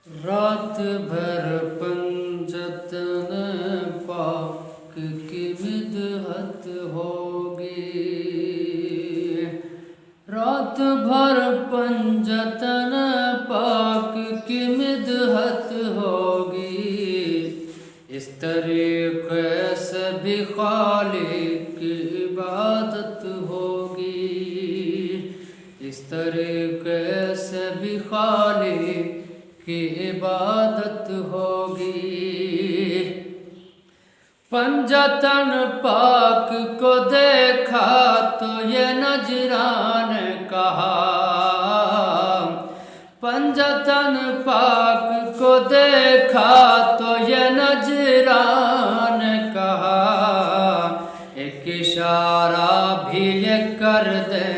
رات بھر پنجتن پاک کی مدحت ہوگی، رات بھر پنجتن پاک کی مدحت ہوگی، اس طریقے سے بھی خالق کی عبادت ہوگی، اس طریقے سے بھی خالق کی عبادت ہوگی۔ پنجتن پاک کو دیکھا تو یہ نجران کہا، پنجتن پاک کو دیکھا تو یہ نجران کہا، ایک اشارہ بھی یہ کر دے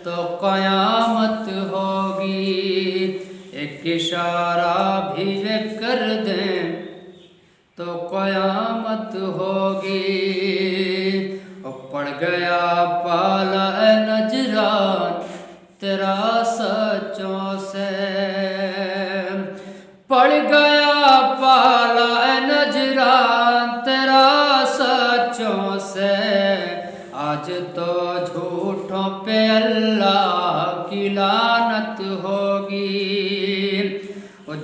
تو قیامت ہوگی، ایک اشارہ بھی یہ کر دیں تو قیامت ہوگی۔ پڑ گیا پالا اے نجران تیرا سچوں سے، پڑ گیا پالا اے نجران تیرا سچوں سے، آج تو جھوٹوں پہ اللہ کی لعنت ہوگی،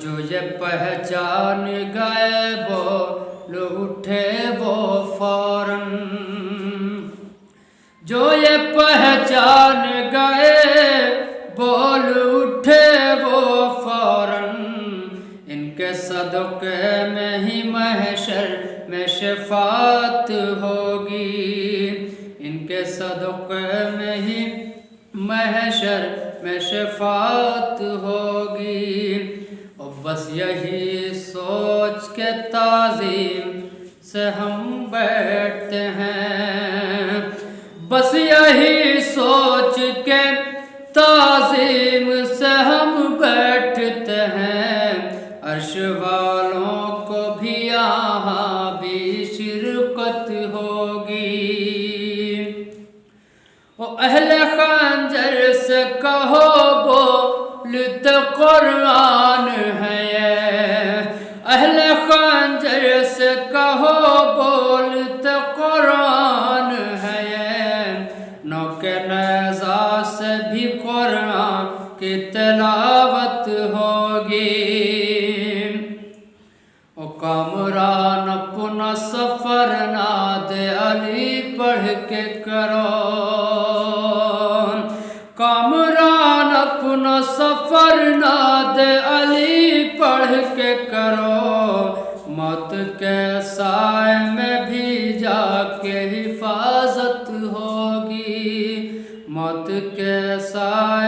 جو یہ پہچان گئے بول اٹھے وہ فوراً، جو یہ پہچان گئے بول اٹھے وہ فوراً، ان کے صدقے میں ہی محشر میں شفاعت ہوگی، ان کے صدقے میں ہی محشر میں شفاعت ہوگی۔ بس یہی سوچ کے تعظیم سے ہم بیٹھتے ہیں، بس یہی سوچ کے تعظیم سے ہم بیٹھتے ہیں، عرش والوں کو بھی یہاں بھی شرکت ہوگی۔ اہل خنجر سے کہو بولتے قرآن ہے یہ، اہل خنجر سے کہو بولتے قرآن ہے یہ، نوک نیزہ سے بھی قرآن کی تلاوت ہوگی۔ کامران اپنا سفر ناد علی پڑھ کے کرو، کامران اپنا سفر ناد علی پڑھ کے کرو، موت کے سائے میں بھی جا کے حفاظت ہوگی، موت کے سائے